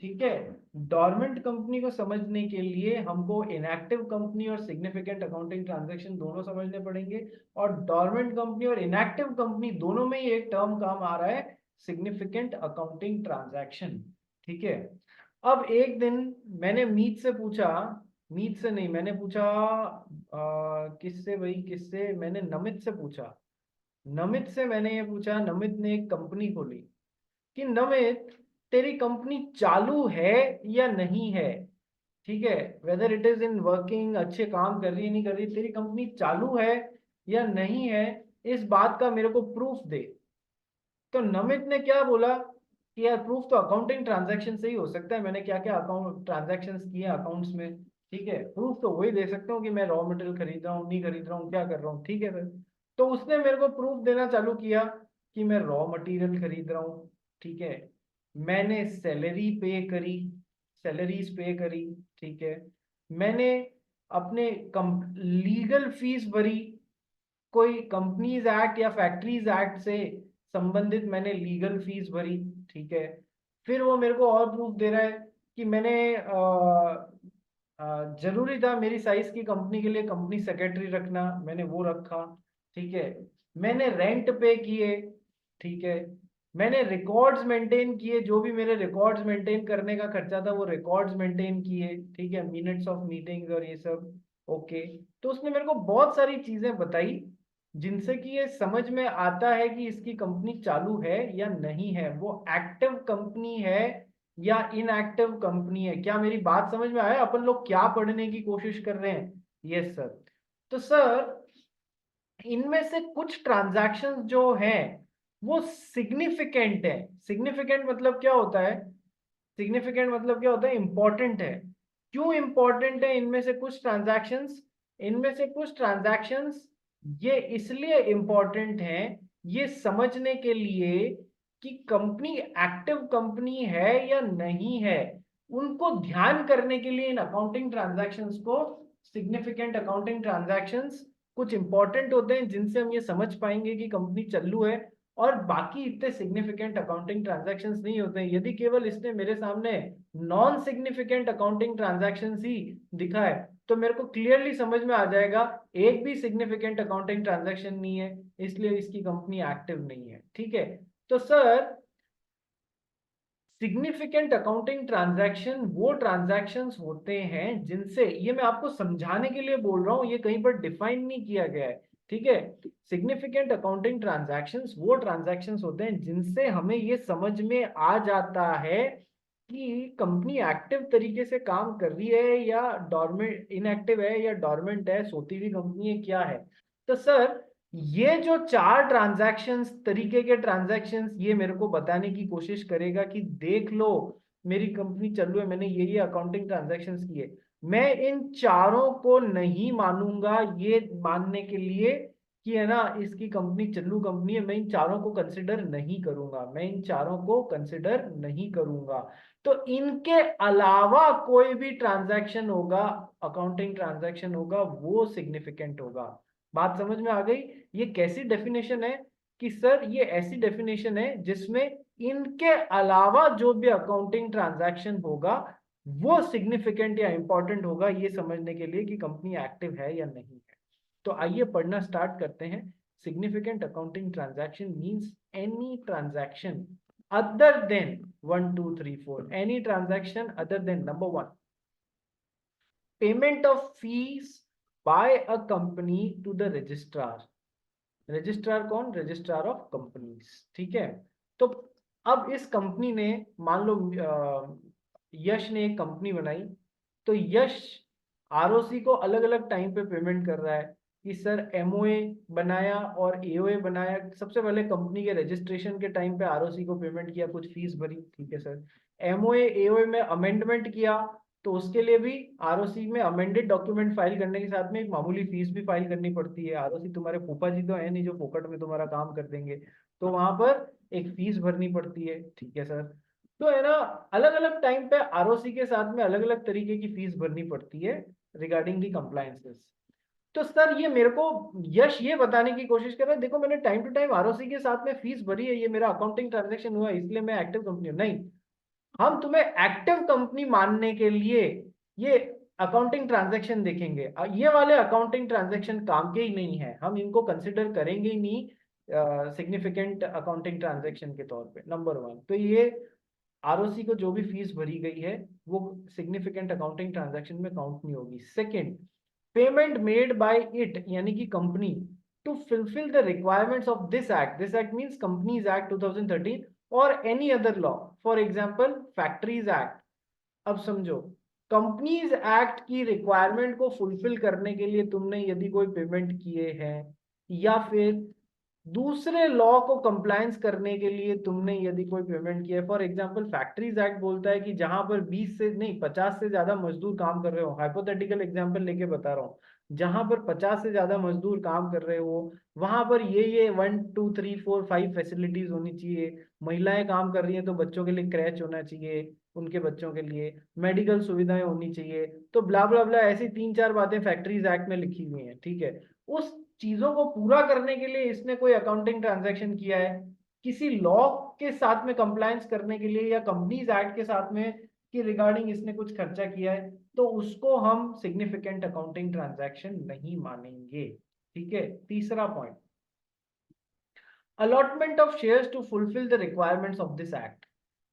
ठीक है। Dormant company को समझने के लिए हमको इनएक्टिव कंपनी और सिग्निफिकेंट अकाउंटिंग ट्रांजैक्शन दोनों समझने पड़ेंगे। और डॉर्मेंट कंपनी और इनएक्टिव कंपनी दोनों में ही एक टर्म काम आ रहा है, सिग्निफिकेंट अकाउंटिंग ट्रांजैक्शन। ठीक है। अब एक दिन मैंने मीत से पूछा, मीत से नहीं, मैंने पूछा किससे भाई, किससे, मैंने नमित से पूछा। नमित से मैंने ये पूछा, नमित ने एक कंपनी खोली कि नमित तेरी कंपनी चालू है या नहीं है। ठीक है, whether it is in working, अच्छे काम कर रही है नहीं कर रही, तेरी कंपनी चालू है या नहीं है, इस बात का मेरे को प्रूफ दे। तो नमित ने क्या बोला कि यार प्रूफ तो अकाउंटिंग ट्रांजैक्शन से ही हो सकता है, मैंने क्या क्या अकाउंट ट्रांजैक्शंस किए अकाउंट्स में। ठीक है, प्रूफ तो वही दे सकता हूँ कि मैं रॉ मटेरियल खरीद रहा हूँ, नहीं खरीद रहा हूँ, क्या कर रहा हूँ। ठीक है सर। तो उसने मेरे को प्रूफ देना चालू किया कि मैं रॉ मटेरियल खरीद रहा हूँ। ठीक है, मैंने सैलरी पे करी, सैलरीज पे करी। ठीक है, मैंने अपने लीगल फीस भरी, कोई कंपनीज एक्ट या फैक्ट्रीज एक्ट से संबंधित मैंने लीगल फीस भरी। ठीक है, फिर वो मेरे को और प्रूफ दे रहा है कि मैंने जरूरी था मेरी साइज की कंपनी के लिए कंपनी सेक्रेटरी रखना, मैंने वो रखा। ठीक है, मैंने रेंट पे किए। ठीक है, मैंने रिकॉर्ड्स मेंटेन किए, जो भी मेरे रिकॉर्ड्स मेंटेन करने का खर्चा था वो रिकॉर्ड्स मेंटेन किए। ठीक है, मिनट्स ऑफ मीटिंग्स और ये सब। ओके। तो उसने मेरे को बहुत सारी चीजें बताई जिनसे कि ये समझ में आता है कि इसकी कंपनी चालू है या नहीं है, वो एक्टिव कंपनी है या इनएक्टिव कंपनी है। क्या मेरी बात समझ में आया? अपन लोग क्या पढ़ने की कोशिश कर रहे हैं? Yes sir. तो सर इनमें से कुछ ट्रांजैक्शंस जो हैं वो सिग्निफिकेंट है। सिग्निफिकेंट मतलब क्या होता है? सिग्निफिकेंट मतलब क्या होता है? इंपॉर्टेंट है। क्यों इंपॉर्टेंट है इनमें से कुछ ट्रांजैक्शंस? इनमें से कुछ ट्रांजैक्शंस ये इसलिए इंपॉर्टेंट हैं, ये समझने के लिए कि कंपनी एक्टिव कंपनी है या नहीं है, उनको ध्यान करने के लिए इन अकाउंटिंग ट्रांजैक्शंस को सिग्निफिकेंट अकाउंटिंग ट्रांजैक्शंस कुछ इंपॉर्टेंट होते हैं, जिनसे हम ये समझ पाएंगे कि कंपनी चालू है। और बाकी इतने सिग्निफिकेंट अकाउंटिंग ट्रांजैक्शंस नहीं होते हैं। यदि केवल इसने मेरे सामने नॉन सिग्निफिकेंट अकाउंटिंग ट्रांजैक्शंस ही दिखा है तो मेरे को क्लियरली समझ में आ जाएगा एक भी सिग्निफिकेंट अकाउंटिंग ट्रांजैक्शन नहीं है, इसलिए इसकी कंपनी एक्टिव नहीं है। ठीक है। तो सर सिग्निफिकेंट अकाउंटिंग ट्रांजैक्शन वो ट्रांजैक्शंस होते हैं जिनसे, ये मैं आपको समझाने के लिए बोल रहा हूं, ये कहीं पर डिफाइन नहीं किया गया है। ठीक है, सिग्निफिकेंट अकाउंटिंग ट्रांजैक्शंस वो ट्रांजैक्शंस होते हैं जिनसे हमें ये समझ में आ जाता है कि कंपनी एक्टिव तरीके से काम कर रही है या डॉर्मेंट, इनएक्टिव है या डॉर्मेंट है, सोती हुई कंपनी है, क्या है। तो सर ये जो चार ट्रांजैक्शंस तरीके के ट्रांजैक्शंस ये मेरे को बताने की कोशिश करेगा कि देख लो मेरी कंपनी चालू है, मैंने ये अकाउंटिंग ट्रांजैक्शंस किए। मैं इन चारों को नहीं मानूंगा ये मानने के लिए कि है ना इसकी कंपनी चालू कंपनी है, मैं इन चारों को कंसिडर नहीं करूंगा, मैं इन चारों को कंसिडर नहीं करूंगा। तो इनके अलावा कोई भी ट्रांजैक्शन होगा, अकाउंटिंग ट्रांजैक्शन होगा, वो सिग्निफिकेंट होगा। बात समझ में आ गई? ये कैसी डेफिनेशन है कि सर ये ऐसी डेफिनेशन है जिसमें इनके अलावा जो भी अकाउंटिंग ट्रांजैक्शन होगा वो सिग्निफिकेंट या इंपॉर्टेंट होगा, ये समझने के लिए कि कंपनी एक्टिव है या नहीं है। तो आइए पढ़ना स्टार्ट करते हैं। Significant accounting transaction means any transaction other than 1 2 3 4, any transaction other than number 1 payment of fees by a company to the registrar. Registrar कौन? Registrar of companies. ठीक है। तो अब इस कंपनी ने, मान लो यश ने एक कंपनी बनाई, तो यश आरओसी को अलग अलग टाइम पे पेमेंट कर रहा है कि सर एमओए बनाया और एओए बनाया। सबसे पहले कंपनी के रजिस्ट्रेशन के टाइम पे आरओसी को पेमेंट किया, कुछ फीस भरी। ठीक है सर। एमओए एओए में अमेंडमेंट किया तो उसके लिए भी आरओसी में अमेंडेड डॉक्यूमेंट फाइल करने के साथ में एक मामूली फीस भी फाइल करनी पड़ती है। आरओसी तुम्हारे फूफा जी तो है नहीं जो फोकट में तुम्हारा काम कर देंगे, तो वहां पर एक फीस भरनी पड़ती है। ठीक है सर। तो है ना अलग अलग टाइम पे आरओसी के साथ में अलग अलग तरीके की फीस भरनी पड़ती है रिगार्डिंग दी कंप्लायंसेस। तो सर ये मेरे को यश ये बताने की कोशिश कर रहा है, देखो मैंने टाइम टू टाइम आरओसी के साथ में फीस भरी है, ये मेरा अकाउंटिंग ट्रांजेक्शन हुआ इसलिए मैं एक्टिव कंपनी हूं। नहीं, हम तुम्हें एक्टिव कंपनी मानने के लिए ये अकाउंटिंग ट्रांजैक्शन देखेंगे। ये वाले अकाउंटिंग ट्रांजैक्शन काम के ही नहीं है, हम इनको कंसिडर करेंगे ही नहीं सिग्निफिकेंट अकाउंटिंग ट्रांजैक्शन के तौर पे। नंबर वन, तो ये आरओसी को जो भी फीस भरी गई है वो सिग्निफिकेंट अकाउंटिंग ट्रांजैक्शन में काउंट नहीं होगी। Second, payment made by it यानी कि company to fulfil the requirements of this act means companies act 2013 और any other law, for example factories act. अब समझो, कंपनीज एक्ट की रिक्वायरमेंट को फुलफिल करने के लिए तुमने यदि कोई पेमेंट किए हैं, या फिर दूसरे लॉ को कंप्लायंस करने के लिए तुमने यदि कोई पेमेंट किया है, फॉर एग्जांपल फैक्ट्रीज एक्ट बोलता है कि जहां पर 20 से नहीं 50 से ज्यादा मजदूर काम कर रहे हो, हाइपोथेटिकल एग्जांपल लेके बता रहा हूँ, जहां पर 50 से ज्यादा मजदूर काम कर रहे हो वहां पर ये 1 2 3 4 5 फैसिलिटीज होनी चाहिए। महिलाएं काम कर रही हैं तो बच्चों के लिए क्रैच होना चाहिए, उनके बच्चों के लिए मेडिकल सुविधाएं होनी चाहिए, तो ब्ला ब्ला ब्ला ऐसी 3 4 बातें फैक्ट्रीज एक्ट में लिखी हुई हैं। ठीक है, उस चीजों को पूरा करने के लिए इसने कोई अकाउंटिंग ट्रांजैक्शन किया है, किसी लॉ के साथ में कंप्लायंस करने के लिए या कंपनीज एक्ट के साथ में कि रिगार्डिंग इसने कुछ खर्चा किया है, तो उसको हम सिग्निफिकेंट अकाउंटिंग ट्रांजैक्शन नहीं मानेंगे। ठीक है, तीसरा point, allotment of shares to fulfil the requirements of this act.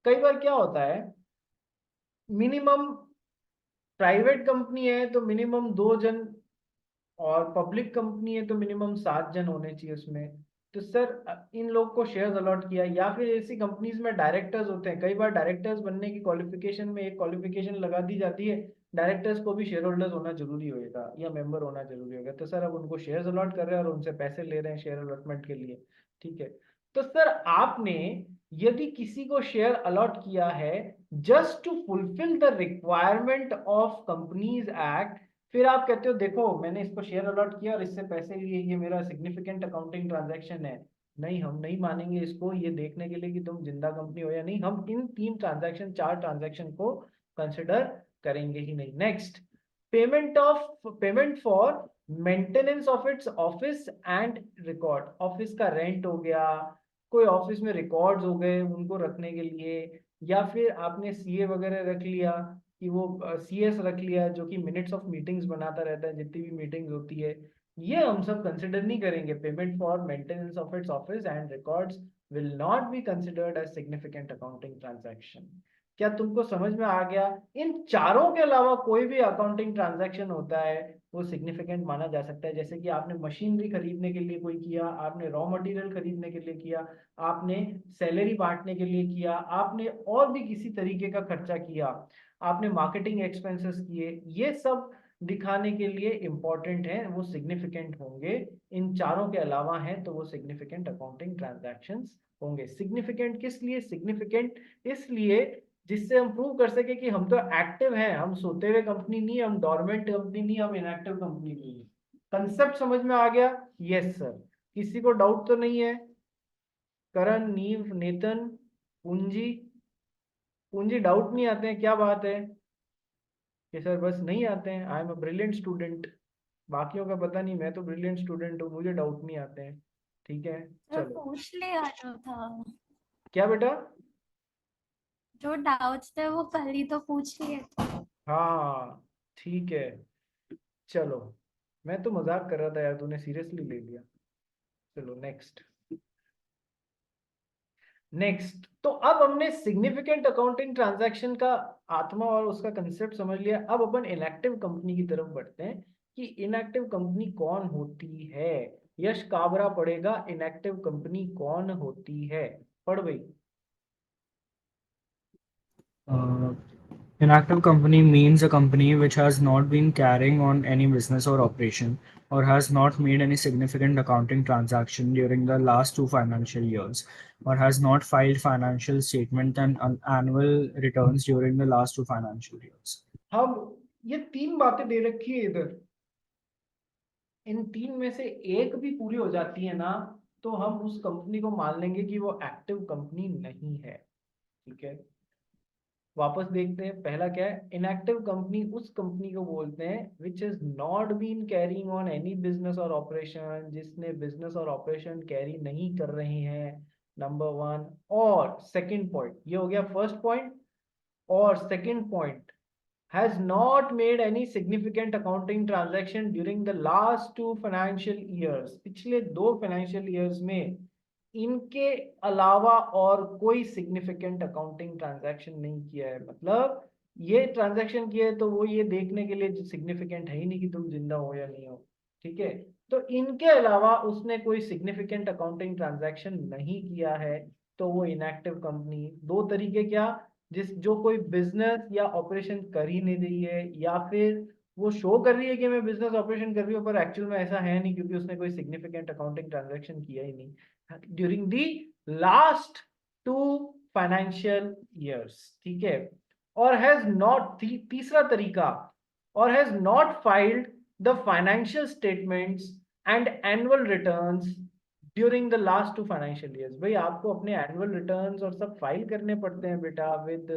कई बार क्या होता है, मिनिमम प्राइवेट कंपनी है तो मिनिमम 2 जन, और पब्लिक कंपनी है तो मिनिमम 7 जन होने चाहिए उसमें। तो सर इन लोग को शेयर्स अलॉट किया, या फिर ऐसी कंपनीज में डायरेक्टर्स होते हैं, कई बार डायरेक्टर्स बनने की क्वालिफिकेशन में एक क्वालिफिकेशन लगा दी जाती है, डायरेक्टर्स को भी शेयर होल्डर्स होना जरूरी होगा या मेंबर होना जरूरी होगा, तो सर अब उनको शेयर्स अलॉट कर रहे हैं और उनसे पैसे ले रहे हैं शेयर अलॉटमेंट के लिए। ठीक है, तो सर आपने यदि किसी को शेयर अलॉट किया है just to fulfil the requirement of companies act, फिर आप कहते हो देखो मैंने इसको शेयर अलॉट किया और इससे पैसे लिए, ये मेरा सिग्निफिकेंट अकाउंटिंग ट्रांजैक्शन है, नहीं हम नहीं मानेंगे इसको ये देखने के लिए कि तुम जिंदा कंपनी हो या नहीं, हम इन 3 ट्रांजैक्शन 4 ट्रांजैक्शन को कंसिडर करेंगे ही नहीं। Next, payment for maintenance of its office and record, office का रेंट हो गया, कोई ऑफिस में रिकॉर्ड्स हो गए उनको रखने के लिए, या फिर आपने सीए वगैरह रख लिया कि वो सीएस रख लिया जो कि मिनट्स ऑफ मीटिंग्स बनाता रहता है जितनी भी मीटिंग्स होती है, ये हम सब कंसिडर नहीं करेंगे। Payment for maintenance of its office and records will not be considered as significant accounting transaction. क्या तुमको समझ में आ गया? इन चारों के अलावा कोई भी अकाउंटिंग ट्रांजैक्शन होता है वो सिग्निफिकेंट माना जा सकता है, जैसे कि आपने मशीनरी खरीदने के लिए कोई किया, आपने रॉ मटेरियल खरीदने के लिए किया, आपने सैलरी बांटने के लिए किया, आपने और भी किसी तरीके का खर्चा किया, आपने मार्केटिंग एक्सपेंसेस किए, ये सब दिखाने के लिए इंपॉर्टेंट है, वो सिग्निफिकेंट होंगे। इन चारों के अलावा हैं तो वो सिग्निफिकेंट अकाउंटिंग ट्रांजैक्शंस होंगे। सिग्निफिकेंट किस लिए? सिग्निफिकेंट इसलिए जिससे हम प्रूव कर सके कि हम तो एक्टिव हैं, हम सोते हुए कंपनी नहीं, हम डोरमेंट कंपनी नहीं, हम इनएक्टिव कंपनी नहीं है। कंसेप्ट समझ में आ गया? Yes sir. किसी को डाउट तो नहीं है? करण, नीव, नेतन, पूंजी, पूंजी डाउट नहीं आते हैं, क्या बात है कि सर बस नहीं आते हैं? I am a brilliant student, बाकियों का पता नहीं, मैं तो ब्रिलियंट स्टूडेंट हूँ, मुझे डाउट नहीं आते हैं। ठीक है, सर चलो। पूछ लिया जो था, क्या बेटा? जो डाउट्स थे वो पहले ही तो पूछ लिए थे। हाँ ठीक है, चलो। मैं तो मजाक कर रहा था यार, तूने सीरियसली ले लिया। चलो नेक्स्ट। नेक्स्ट, तो अब हमने सिग्निफिकेंट अकाउंटिंग ट्रांजैक्शन का आत्मा और उसका कंसेप्ट समझ लिया। अब अपन इनएक्टिव कंपनी की तरफ बढ़ते हैं कि इनएक्टिव कंपनी कौन होती है। यश काबरा पढ़ेगा इनएक्टिव कंपनी कौन होती है, पढ़ भाई। Uh, Inactive company means a company which has not been carrying on any business or operation or has not made any significant accounting transaction during the last 2 financial years or has not filed financial statement and annual returns during the last 2 financial years. हम ये 3 बातें दे रखी है इधर, इन 3 में से एक भी पूरी हो जाती है ना तो हम उस कंपनी को मान लेंगे कि वो एक्टिव कंपनी नहीं है। ठीक है, वापस देखते हैं। पहला क्या है? इनएक्टिव कंपनी उस कंपनी को बोलते हैं which is not been carrying on any business और ऑपरेशन, जिसने बिजनेस और ऑपरेशन कैरी नहीं कर रहे हैं, नंबर वन। और सेकंड पॉइंट, ये हो गया फर्स्ट पॉइंट। और second point, has not made any significant accounting transaction during the last 2 financial years, पिछले 2 financial years में इनके अलावा और कोई significant accounting transaction नहीं किया है। मतलब ये ट्रांजैक्शन किया है तो वो ये देखने के लिए जो सिग्निफिकेंट है ही नहीं कि तुम जिंदा हो या नहीं हो, ठीक है। तो इनके अलावा उसने कोई सिग्निफिकेंट अकाउंटिंग ट्रांजैक्शन नहीं किया है, तो वो इनएक्टिव कंपनी। दो तरीके क्या, जो कोई बिजनेस या ऑपरेशन कर ही नहीं रही है, या फिर वो शो कर रही है कि मैं बिजनेस ऑपरेशन कर रही हूँ पर एक्चुअल में ऐसा है नहीं क्योंकि उसने कोई सिग्निफिकेंट अकाउंटिंग ट्रांजैक्शन किया ही नहीं during the last 2 financial years, ठीक है। और हैज नॉट, तीसरा तरीका, और has not filed the financial statements and annual returns during the last 2 financial years. भाई आपको अपने एनुअल रिटर्न्स और सब फाइल करने पड़ते हैं बेटा, with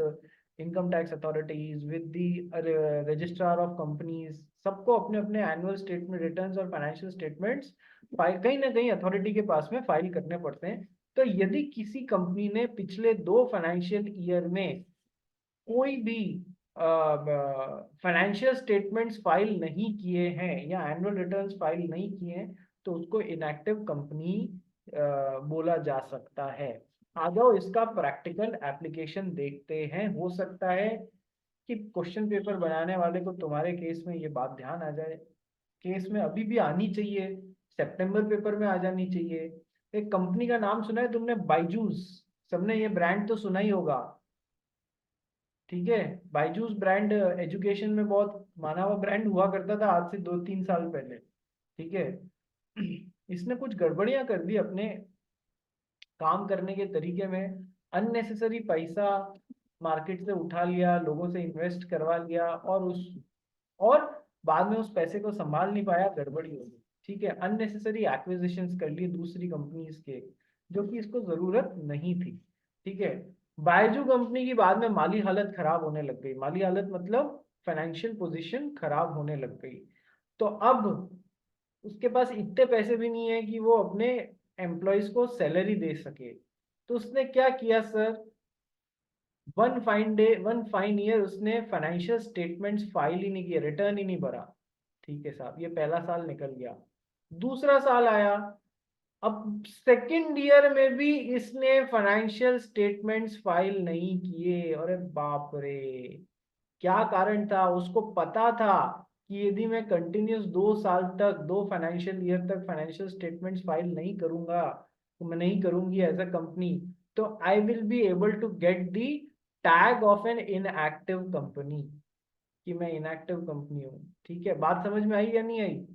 income tax authorities, with the registrar of companies, सबको अपने अपने एनुअल स्टेटमेंट रिटर्न्स और फाइनेंशियल स्टेटमेंट्स कहीं ना कहीं अथॉरिटी के पास में फाइल करने पड़ते हैं। तो यदि किसी कंपनी ने पिछले 2 फाइनेंशियल ईयर में कोई भी फाइनेंशियल स्टेटमेंट्स फाइल नहीं किए हैं या एनुअल रिटर्न्स फाइल नहीं किए हैं, तो उसको इनएक्टिव कंपनी बोला जा सकता है। आ जाओ इसका प्रैक्टिकल एप्लीकेशन देखते हैं। हो सकता है कि क्वेश्चन पेपर बनाने वाले को तुम्हारे केस में ये बात ध्यान आ जाए, केस में अभी भी आनी चाहिए, सितंबर पेपर में आ जानी चाहिए। एक कंपनी का नाम सुना है तुमने, बायजूस, सबने ये ब्रांड तो सुना ही होगा, ठीक है। बायजूस ब्रांड एजुकेशन में बहुत माना हुआ ब्रांड हुआ करता था आज से 2-3 साल पहले, ठीक है। इसने कुछ गड़बड़ियां कर दी अपने काम करने के तरीके में, अननेसेसरी पैसा मार्केट से उठा लिया, लोगों से इन्वेस्ट करवा लिया और बाद में उस पैसे को संभाल नहीं पाया, गड़बड़ी हो गई, ठीक है। अननेसेसरी एक्विजिशंस कर लिए दूसरी कंपनीज के, जो कि इसको जरूरत नहीं थी, ठीक है। बायजू कंपनी की बाद में माली हालत खराब होने लग गई, माली हालत मतलब फाइनेंशियल पोजीशन खराब होने लग गई। तो अब उसके पास इतने पैसे भी नहीं है कि वो अपने एम्प्लॉयज को सैलरी दे सके। तो उसने क्या किया सर, वन फाइन ईयर उसने फाइनेंशियल स्टेटमेंट्स फाइल ही नहीं किए, रिटर्न ही नहीं भरा, ठीक है साहब। ये पहला साल निकल गया, दूसरा साल आया, अब सेकंड ईयर में भी इसने फाइनेंशियल स्टेटमेंट्स फाइल नहीं किए। अरे बाप रे, क्या कारण था, उसको पता था कि यदि मैं कंटिन्यूस 2 साल तक, 2 फाइनेंशियल ईयर तक फाइनेंशियल स्टेटमेंट्स फाइल नहीं करूंगा, तो मैं नहीं करूंगी एज अ कंपनी, तो I will be able to get the tag of an inactive company, कि मैं इनएक्टिव कंपनी हूँ, ठीक है। बात समझ में आई या नहीं आई,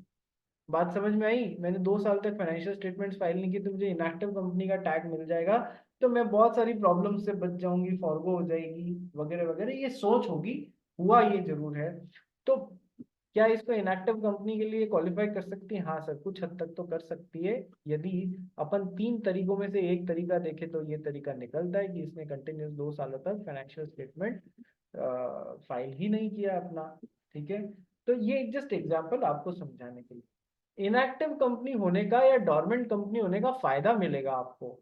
बात समझ में आई। मैंने 2 साल तक फाइनेंशियल स्टेटमेंट्स फाइल नहीं की तो मुझे इनएक्टिव कंपनी का टैग मिल जाएगा, तो मैं बहुत सारी प्रॉब्लम से बच जाऊंगी, फॉरगो हो जाएगी वगैरह वगैरह, ये सोच होगी, हुआ ये जरूर है। तो क्या इसको इनएक्टिव कंपनी के लिए क्वालिफाई कर सकती है? हाँ सर, कुछ हद तक तो कर सकती है, यदि अपन 3 तरीकों में से एक तरीका देखे तो ये तरीका निकलता है कि इसने कंटिन्यूस 2 सालों तक फाइनेंशियल स्टेटमेंट फाइल ही नहीं किया अपना, ठीक है। तो ये जस्ट एग्जाम्पल आपको समझाने के लिए। इनएक्टिव कंपनी होने का या डोरमेंट कंपनी होने का फायदा मिलेगा आपको,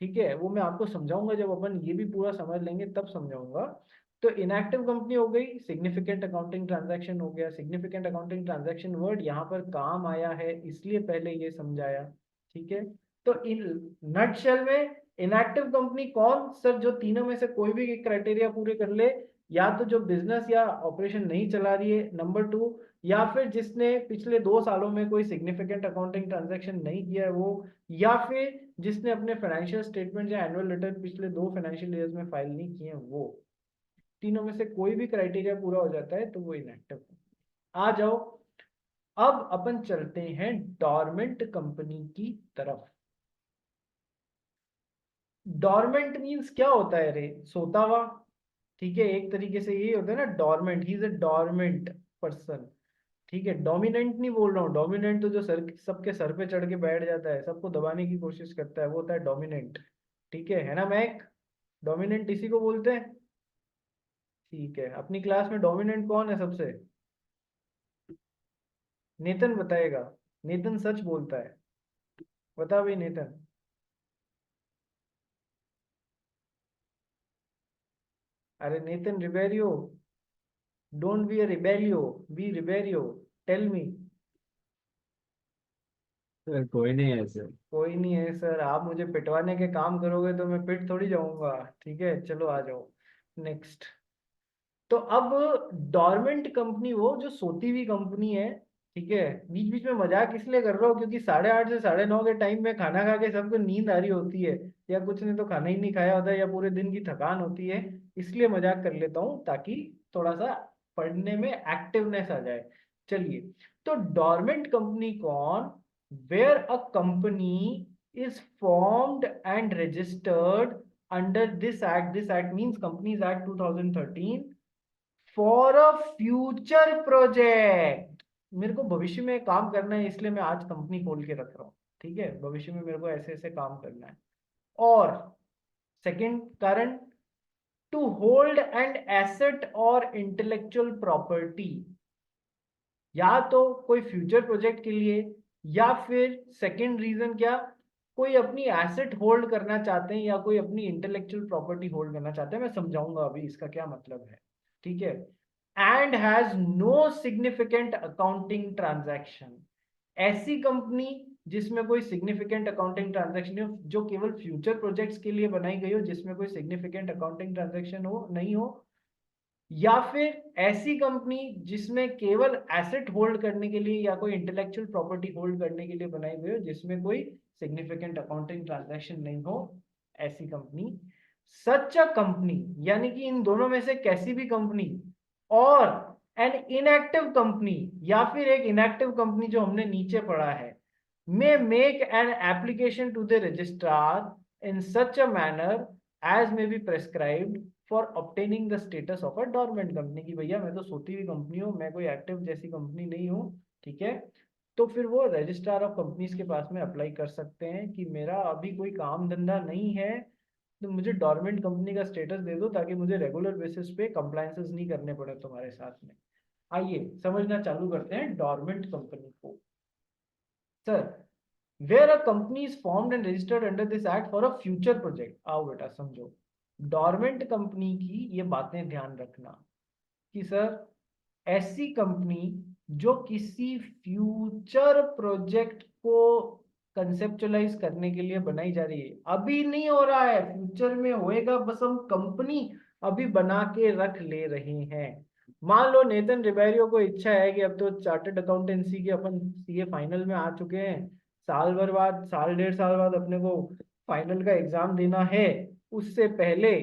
ठीक है, वो मैं आपको समझाऊंगा, जब अपन ये भी पूरा समझ लेंगे तब समझाऊंगा। तो इनएक्टिव कंपनी हो गई, सिग्निफिकेंट अकाउंटिंग ट्रांजैक्शन हो गया। सिग्निफिकेंट अकाउंटिंग ट्रांजैक्शन वर्ड यहाँ पर काम आया है इसलिए पहले ये समझाया, ठीक है। तो इन नटशेल में इनएक्टिव कंपनी कौन सर, जो तीनों में से कोई भी क्राइटेरिया पूरे कर ले, या तो जो बिजनेस या ऑपरेशन नहीं चला रही है, नंबर 2, या फिर जिसने पिछले 2 सालों में कोई सिग्निफिकेंट अकाउंटिंग ट्रांजैक्शन नहीं किया है वो, या फिर जिसने अपने फाइनेंशियल स्टेटमेंट या एनुअल रिटर्न पिछले 2 फाइनेंशियल ईयर्स में फाइल नहीं किए हैं वो। तीनों में से कोई भी क्राइटेरिया पूरा हो जाता है तो वो इनएक्टिव। आ जाओ, अब अपन चलते हैं डॉर्मेंट कंपनी की तरफ। डॉर्मेंट मींस क्या होता है रे, सोता हुआ, ठीक है। एक तरीके से यही होता है ना, dormant, he is a dormant person, ठीक है। डोमिनेंट नहीं बोल रहा हूँ, डोमिनेंट तो जो सर सबके सर पे चढ़ के बैठ जाता है, सबको दबाने की कोशिश करता है, वो होता है डोमिनेंट, ठीक है ना मैक, डोमिनेंट इसी को बोलते हैं, ठीक है। अपनी क्लास में डोमिनेंट कौन है सबसे, नेतन बताएगा, नेतन सच बोलता है, बता भाई नेतन। अरे Netan Ribeiro, don't be a रिबेलियो, be Ribeiro, tell me. Sir कोई नहीं है सर। कोई नहीं है सर, आप मुझे पिटवाने के काम करोगे तो मैं पिट थोड़ी जाऊंगा। ठीक है, चलो आ जाओ नेक्स्ट। तो अब डोरमेंट कंपनी वो जो सोती हुई कंपनी है। ठीक है, बीच बीच में मजाक इसलिए कर रहा हूँ क्योंकि 8:30 से 9:30 के टाइम में खाना खा के सबको नींद आ रही होती है, या कुछ ने तो खाना ही नहीं खाया होता है, या पूरे दिन की थकान होती है, इसलिए मजाक कर लेता हूँ ताकि थोड़ा सा पढ़ने में एक्टिवनेस आ जाए। चलिए, तो डोरमेंट कंपनी कौन? Where a company is formed and registered under this act means companies act 2013 for a future project. मेरे को भविष्य में काम करना है, इसलिए मैं आज कंपनी खोल के रख रहा हूँ। ठीक है, भविष्य में मेरे को ऐसे ऐसे काम करना है। और सेकंड कारण, टू होल्ड एंड एसेट और इंटेलेक्चुअल प्रॉपर्टी, या तो कोई फ्यूचर प्रोजेक्ट के लिए, या फिर सेकंड रीजन क्या, कोई अपनी एसेट होल्ड करना चाहते हैं या कोई अपनी इंटेलेक्चुअल प्रॉपर्टी होल्ड करना चाहते हैं। मैं समझाऊंगा अभी इसका क्या मतलब है। ठीक है, and has no significant accounting transaction, ऐसी कंपनी जिसमें कोई सिग्निफिकेंट अकाउंटिंग ट्रांजैक्शन हो, जो केवल फ्यूचर प्रोजेक्ट्स के लिए बनाई गई हो, जिसमें कोई सिग्निफिकेंट अकाउंटिंग ट्रांजैक्शन हो नहीं हो, या फिर ऐसी कंपनी जिसमें केवल एसेट होल्ड करने के लिए या कोई इंटेलेक्चुअल प्रॉपर्टी होल्ड करने के लिए बनाई गई हो, जिसमें कोई सिग्निफिकेंट अकाउंटिंग ट्रांजैक्शन नहीं हो, ऐसी कंपनी। सच अ कंपनी, यानी कि इन दोनों में से कैसी भी कंपनी, और एन इनएक्टिव कंपनी, या फिर एक इनएक्टिव कंपनी जो हमने नीचे पढ़ा है, may make an application to the registrar in such a manner as may be prescribed for obtaining the status of a dormant company। कि भैया मैं तो सोती हुई कंपनी हूँ, मैं कोई एक्टिव जैसी कंपनी नहीं हूँ। ठीक है, तो फिर वो रजिस्ट्रार ऑफ कंपनीज के पास में अप्लाई कर सकते हैं कि मेरा अभी कोई काम धंधा नहीं है, तो मुझे डोरमेंट कंपनी का स्टेटस दे दो ताकि मुझे रेगुलर बेसिस पे कंप्लायंसेस नहीं करने पड़े तुम्हारे साथ में। आइए समझना चालू करते हैं डोरमेंट कंपनी को। Sir, where a company is formed and registered under this act for a future project। आओ बेटा समझो, डोरमेंट कंपनी की ये बातें ध्यान रखना कि सर ऐसी कंपनी जो किसी फ्यूचर प्रोजेक्ट को कंसेप्चुलाइज करने के लिए बनाई जा रही है, अभी नहीं हो रहा है, फ्यूचर में होएगा, बस हम कंपनी अभी बना के रख ले रहे हैं। मान लो नेतन रिबेरियो को इच्छा है कि अब तो चार्टर्ड अकाउंटेंसी के अपन सीए फाइनल में आ चुके हैं, साल भर बाद, साल डेढ़ साल बाद अपने को फाइनल का एग्जाम देना है, उससे पहले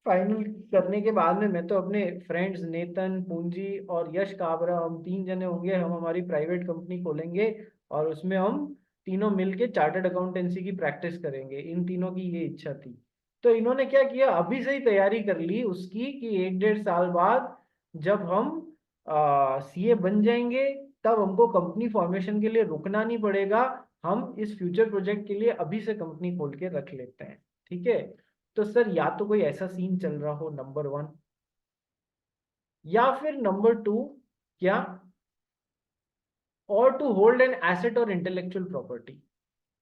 फाइनल करने के बाद में मैं तो अपने फ्रेंड्स नेतन, पूंजी और यश काबरा, हम 3 जने होंगे, हम हमारी प्राइवेट कंपनी खोलेंगे और उसमें हम तीनों मिलके चार्टर्ड अकाउंटेंसी की प्रैक्टिस करेंगे। इन तीनों की ये इच्छा थी, तो इन्होंने क्या किया, अभी से ही तैयारी कर ली उसकी कि 1-1.5 साल बाद जब हम सीए बन जाएंगे तब हमको कंपनी फॉर्मेशन के लिए रुकना नहीं पड़ेगा, हम इस फ्यूचर प्रोजेक्ट के लिए अभी से कंपनी खोल के रख लेते हैं। ठीक है, तो सर या तो कोई ऐसा सीन चल रहा हो, नंबर 1, या फिर नंबर 2 क्या, और टू होल्ड एन एसेट और इंटेलेक्चुअल प्रॉपर्टी,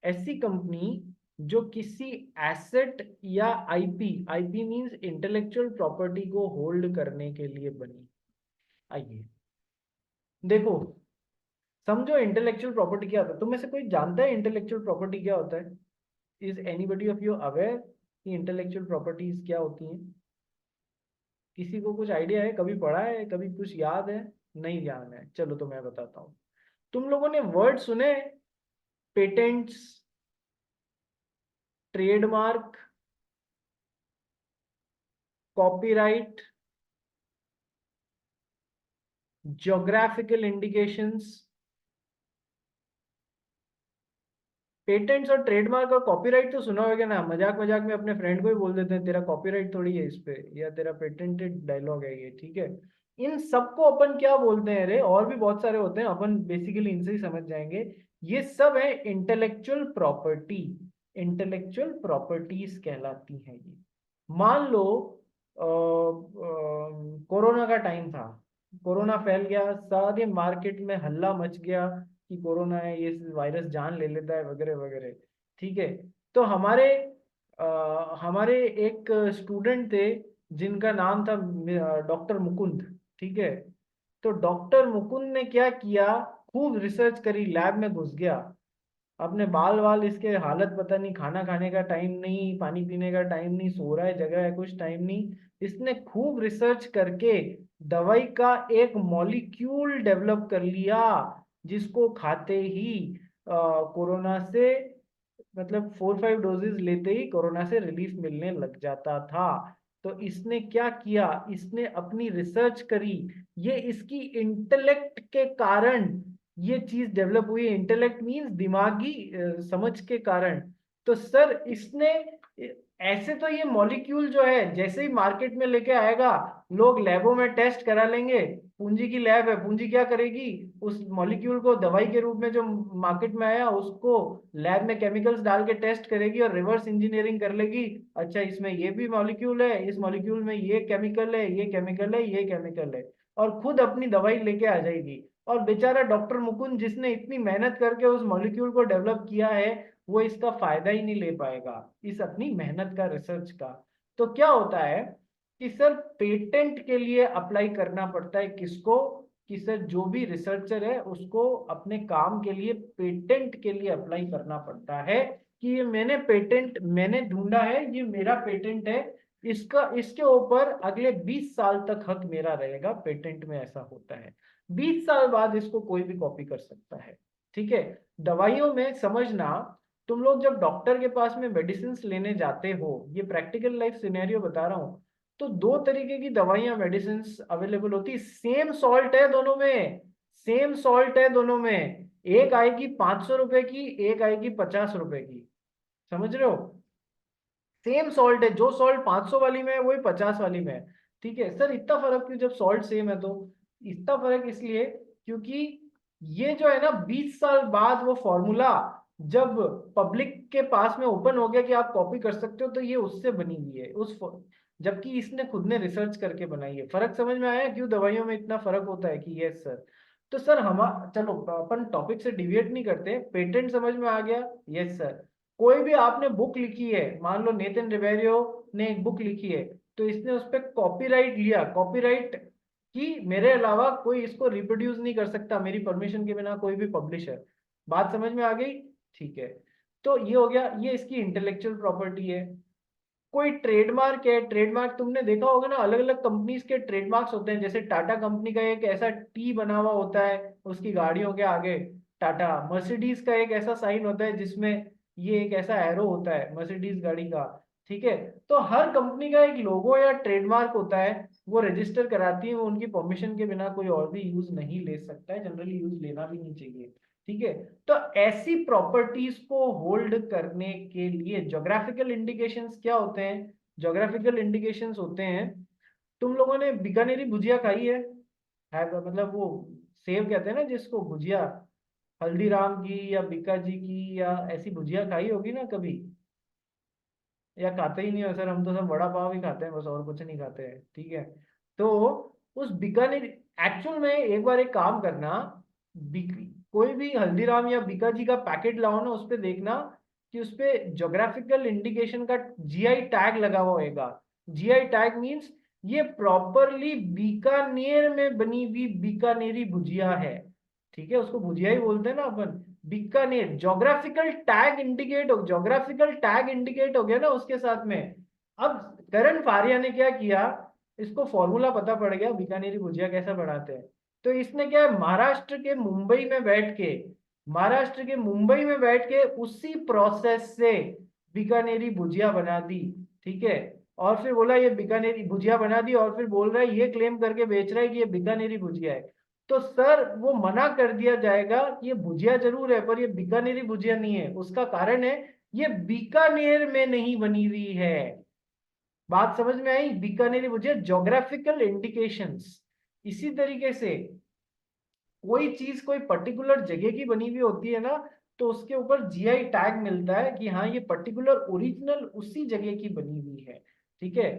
ऐसी कंपनी जो किसी एसेट या IP, IP means intellectual property को होल्ड करने के लिए बनी। आइए देखो, समझो इंटेलेक्चुअल प्रॉपर्टी क्या होता है। तुम में से कोई जानता है इंटेलेक्चुअल प्रॉपर्टी क्या होता है? Is anybody of you aware कि इंटेलेक्चुअल प्रॉपर्टीज क्या होती हैं? किसी को कुछ आइडिया है? कभी पढ़ा है? कभी कुछ याद है? नहीं याद है? चलो तो मैं बताता हूँ। तुम लोगों ने वर्ड सुने, patents, trademark, copyright, geographical indications. Patents और ट्रेडमार्क और कॉपीराइट तो सुना होगा ना, मजाक मजाक में अपने फ्रेंड को ही बोल देते हैं तेरा कॉपीराइट थोड़ी है इस पे, या तेरा पेटेंटेड डायलॉग है ये। ठीक है, इन सबको अपन क्या बोलते हैं रे? और भी बहुत सारे होते हैं, अपन बेसिकली इनसे ही समझ जाएंगे। ये सब है इंटेलेक्चुअल प्रॉपर्टी, इंटेलेक्चुअल प्रॉपर्टीज कहलाती हैं ये। मान लो कोरोना का टाइम था, कोरोना फैल गया, सारे मार्केट में हल्ला मच गया कि कोरोना है, ये वायरस जान ले लेता है वगैरह वगैरह। ठीक है, तो हमारे एक स्टूडेंट थे जिनका नाम था डॉक्टर मुकुंद, ठीक है। तो डॉक्टर मुकुंद ने क्या किया, खूब रिसर्च करी, लैब में घुस गया, अपने बाल वाल इसके हालत पता नहीं, खाना खाने का टाइम नहीं, पानी पीने का टाइम नहीं, सो रहा है जगह है कुछ टाइम नहीं। इसने खूब रिसर्च करके दवाई का एक मॉलिक्यूल डेवलप कर लिया, जिसको खाते ही कोरोना से, मतलब 4-5 डोजेस लेते ही कोरोना से रिलीफ मिलने लग जाता था। तो इसने क्या किया, इसने अपनी रिसर्च करी, ये इसकी इंटेलेक्ट के कारण ये चीज डेवलप हुई। इंटेलेक्ट मींस दिमागी समझ के कारण। तो सर इसने ऐसे तो ये मॉलिक्यूल जो है जैसे ही मार्केट में लेके आएगा, लोग लैबों में टेस्ट करा लेंगे, पूंजी की लैब है, पूंजी क्या करेगी, उस मॉलिक्यूल को दवाई के रूप में जो मार्केट में आया उसको लैब में केमिकल्स डाल के टेस्ट करेगी और रिवर्स इंजीनियरिंग कर लेगी। अच्छा इसमें ये भी मॉलिक्यूल है, इस मॉलिक्यूल में ये केमिकल है, ये केमिकल है, ये केमिकल है, और खुद अपनी दवाई लेके आ जाएगी। और बेचारा डॉक्टर मुकुंद जिसने इतनी मेहनत करके उस मॉलिक्यूल को डेवलप किया है, वो इसका फायदा ही नहीं ले पाएगा, इस अपनी मेहनत का, रिसर्च का। तो क्या होता है कि सर पेटेंट के लिए अप्लाई करना पड़ता है किसको, कि सर जो भी रिसर्चर है उसको अपने काम के लिए पेटेंट के लिए अप्लाई करना पड़ता है, कि ये मैंने पेटेंट मैंने ढूंढा है, ये मेरा पेटेंट है, इसका इसके ऊपर अगले 20 साल तक हक मेरा रहेगा। पेटेंट में ऐसा होता है, 20 साल बाद इसको कोई भी कॉपी कर सकता है। ठीक है। दवाइयों में समझना, तुम लोग जब डॉक्टर के पास में मेडिसिन लेने जाते हो, ये प्रैक्टिकल लाइफ सिनेरियो बता रहा हूँ, तो दो तरीके की दवाइयां मेडिसिन अवेलेबल होती, सेम सॉल्ट है दोनों में, सेम सॉल्ट है दोनों में, एक आएगी 500 रुपए की, एक आएगी 50 रुपए की। समझ रहे हो, सेम सॉल्ट है, जो सॉल्ट 500 वाली में है वही 50 वाली में है। ठीक है सर, इतना फर्क क्यों जब सॉल्ट सेम है तो? इतना फर्क इसलिए क्योंकि ये जो है ना 20 साल बाद वो फॉर्मूला जब पब्लिक के पास में ओपन हो गया कि आप कॉपी कर सकते हो, तो ये उससे बनी हुई है, जबकि इसने खुद ने रिसर्च करके बनाई है। फर्क समझ में आया क्यों दवाइयों में इतना फर्क होता है? कि यस सर। तो सर हम, चलो अपन टॉपिक से डिविएट नहीं करते, पेटेंट समझ में आ गया? Yes sir. कोई भी आपने बुक लिखी है, मान लो नेथन रिबेरियो ने एक बुक लिखी है, तो इसने उस पर कॉपीराइट लिया, कॉपीराइट कि मेरे अलावा कोई इसको रिप्रोड्यूस नहीं कर सकता मेरी परमिशन के बिना, कोई भी पब्लिशर। बात समझ में आ गई? ठीक है। तो ये हो गया, ये इसकी इंटेलेक्चुअल प्रॉपर्टी है। कोई ट्रेडमार्क है, ट्रेडमार्क तुमने देखा होगा ना, अलग अलग कंपनीज के ट्रेडमार्क्स होते हैं, जैसे टाटा कंपनी का एक ऐसा टी बना हुआ होता है उसकी गाड़ियों के आगे, टाटा। मर्सिडीज का एक ऐसा साइन होता है जिसमें ये एक ऐसा एरो होता है मर्सिडीज गाड़ी का। ठीक है। तो हर कंपनी का एक लोगो या ट्रेडमार्क होता है, वो रजिस्टर कराती है, वो उनकी परमिशन के बिना कोई और भी यूज नहीं ले सकता है, जनरली यूज लेना भी नहीं चाहिए। ठीक है। तो ऐसी प्रॉपर्टीज को होल्ड करने के लिए ज्योग्राफिकल इंडिकेशंस क्या होते हैं? ज्योग्राफिकल इंडिकेशंस होते हैं, तुम लोगों ने बीकानेरी भुजिया खाई है मतलब वो सेव कहते हैं ना जिसको, भुजिया, हल्दीराम की या बीका जी की या ऐसी भुजिया खाई होगी ना कभी? या खाते ही नहीं हो सर? हम तो सब वड़ा पाव ही खाते हैं बस, और कुछ नहीं खाते हैं। ठीक है। तो उस बीकानेर, एक्चुअल में एक बार एक काम करना, कोई भी हल्दीराम या बीका जी का पैकेट लाओ ना, उस पे देखना कि उस पे ज्योग्राफिकल इंडिकेशन का जीआई टैग लगा हुआ होगा। जीआई टैग मींस ये प्रॉपरली बीकानेर में बनी हुई बीकानेरी भुजिया है। ठीक है, उसको भुजिया ही बोलते हैं ना अपन। बीकानेर, ज्योग्राफिकल टैग इंडिकेट हो गया ना उसके साथ में। अब करण फारिया ने क्या किया, इसको फॉर्मूला पता पड़ गया बीकानेरी भुजिया कैसा बनाते हैं। तो इसने क्या है, महाराष्ट्र के मुंबई में बैठ के उसी प्रोसेस से बीकानेरी भुजिया बना दी। ठीक है। और फिर बोला ये बीकानेरी भुजिया बना दी, और फिर बोल रहा है, ये क्लेम करके बेच रहा है कि ये बीकानेरी भुजिया है। तो सर वो मना कर दिया जाएगा कि ये भुजिया जरूर है पर ये बीकानेरी भुजिया नहीं है। उसका कारण है ये बीकानेर में नहीं बनी हुई है। बात समझ में आई? बीकानेरी भुजिया, ज्योग्राफिकल इंडिकेशंस। इसी तरीके से कोई चीज कोई पर्टिकुलर जगह की बनी हुई होती है ना, तो उसके ऊपर जीआई टैग मिलता है कि हाँ ये पर्टिकुलर ओरिजिनल उसी जगह की बनी हुई है। ठीक है।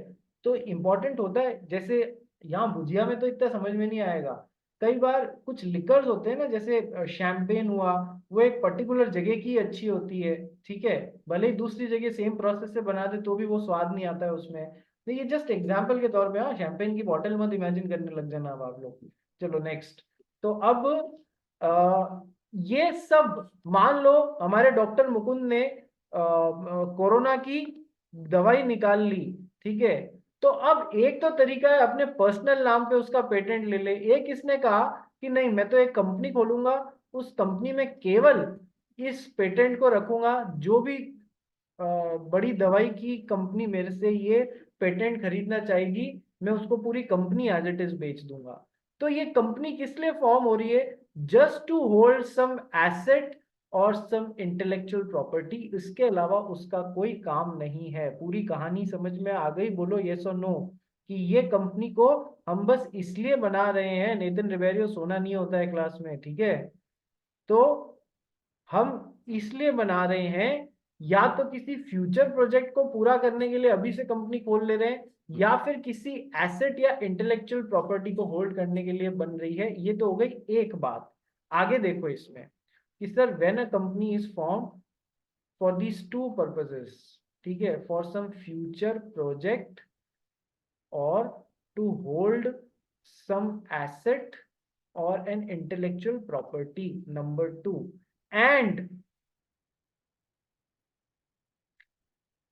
तो इंपॉर्टेंट होता है, जैसे यहाँ भुजिया में तो इतना समझ में नहीं आएगा, कई बार कुछ लिकर्स होते हैं ना, जैसे शैंपेन हुआ, वो एक पर्टिकुलर जगह की अच्छी होती है। ठीक है। भले ही दूसरी जगह सेम प्रोसेस से बना दे तो भी वो स्वाद नहीं आता है उसमें। तो ये जस्ट एग्जाम्पल के तौर पे, हाँ, शैंपेन की बॉटल मत इमेजिन करने लग जाना अब आप लोग। चलो नेक्स्ट। तो अब ये सब मान लो हमारे डॉक्टर मुकुंद ने कोरोना की दवाई निकाल ली, ठीक है। तो अब एक तो तरीका है अपने पर्सनल नाम पे उसका पेटेंट ले ले, एक इसने कहा कि नहीं मैं तो एक कंपनी खोलूंगा, उस कंपनी में केवल इस पेटेंट को रखूंगा, जो भी बड़ी दवाई की कंपनी मेरे से ये पेटेंट खरीदना चाहेगी मैं उसको पूरी कंपनी एज इट इज बेच दूंगा। तो ये कंपनी किस लिए फॉर्म हो रही है? Just to hold some asset और सम इंटेलेक्चुअल प्रॉपर्टी, इसके अलावा उसका कोई काम नहीं है। पूरी कहानी समझ में आ गई? बोलो यस और नो कि ये कंपनी को हम बस इसलिए बना रहे हैं, नितिन रिबेरियो सोना नहीं होता है क्लास में, ठीक है। तो हम इसलिए बना रहे हैं, या तो किसी फ्यूचर प्रोजेक्ट को पूरा करने के लिए अभी से कंपनी खोल ले रहे हैं, या फिर किसी एसेट या इंटेलेक्चुअल प्रॉपर्टी को होल्ड करने के लिए बन रही है। ये तो हो गई एक बात। आगे देखो इसमें कि sir when a company is form for these two purposes, ठीक है, फॉर सम फ्यूचर प्रोजेक्ट और टू होल्ड सम एसेट और an intellectual property, number 2, and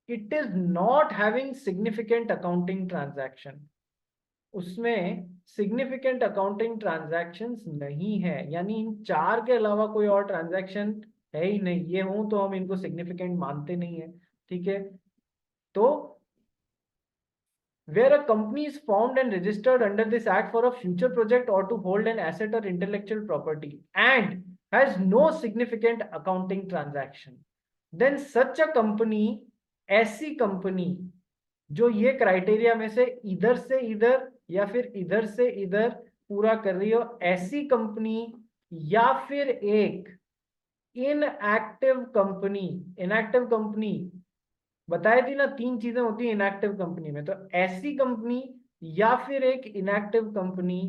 it is not having significant accounting transaction, उसमें significant accounting transactions नहीं है, यानी इन चार के अलावा कोई और ट्रांजैक्शन है ही नहीं। ये हो तो हम इनको significant मानते नहीं है, ठीक है। तो where a company is formed and registered under this act for a future project or to hold an asset or intellectual property and has no significant accounting transaction, then such a company, ऐसी company जो ये criteria में से इधर या फिर इधर से इधर पूरा कर रही हो, ऐसी कंपनी, या फिर एक इनएक्टिव कंपनी। इनएक्टिव कंपनी बताई थी ना, 3 चीजें होती है इनएक्टिव कंपनी में, तो ऐसी कंपनी या फिर एक इनएक्टिव कंपनी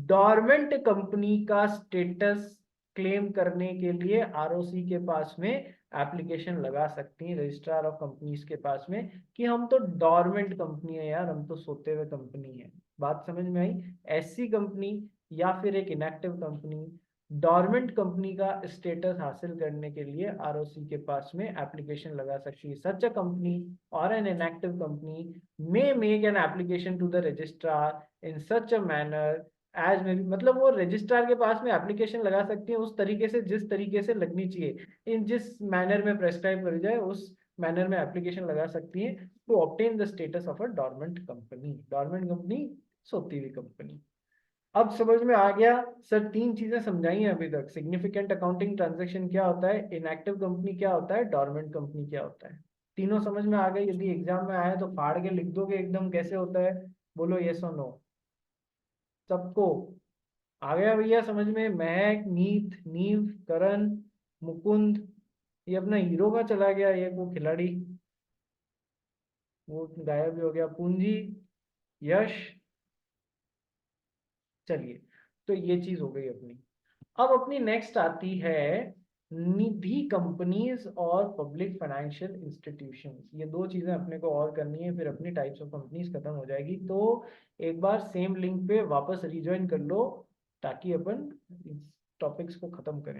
डोरमेंट कंपनी का स्टेटस क्लेम करने के लिए आरओसी के पास में एप्लीकेशन लगा सकती है, रजिस्ट्रार ऑफ कंपनीज के पास में, कि हम तो डोरमेंट कंपनी है यार, हम तो सोते हुए कंपनी है। बात समझ में आई? ऐसी कंपनी या फिर एक इनएक्टिव कंपनी डोरमेंट कंपनी का स्टेटस हासिल करने के लिए आरओसी के पास में एप्लीकेशन लगा सकती है। सच अ कंपनी और an inactive company may make an application to the registrar in such a manner as में, मतलब वो रजिस्ट्रार के पास में एप्लीकेशन लगा सकती है उस तरीके से जिस तरीके से लगनी चाहिए, इन जिस मैनर में प्रेस्क्राइब करी जाए उस मैनर में एप्लीकेशन लगा सकती है to obtain the status of a dormant company. Dormant company सोती हुई कंपनी। अब समझ में आ गया? सर 3 चीजें समझाई हैं अभी तक, सिग्निफिकेंट अकाउंटिंग ट्रांजैक्शन क्या होता है, इनएक्टिव कंपनी क्या होता है, डोरमेंट कंपनी क्या होता है। तीनों समझ में आ गई? यदि एग्जाम में आए तो फाड़ के लिख दोगे एकदम कैसे होता है? बोलो यस और नो। सबको आ गया भैया समझ में? महक, नीत, नीव, करण, मुकुंद, ये अपना हीरो का चला गया, ये वो खिलाड़ी वो गायब भी हो गया, पूंजी, यश। चलिए, तो ये चीज हो गई अपनी। अब अपनी नेक्स्ट आती है निधि कंपनीज और पब्लिक फाइनेंशियल इंस्टीट्यूशंस। ये 2 चीजें अपने को और करनी है, फिर अपनी टाइप्स ऑफ कंपनीज खत्म हो जाएगी। तो एक बार सेम लिंक पे वापस रिज्वाइन कर लो ताकि अपन इस टॉपिक्स को खत्म करें।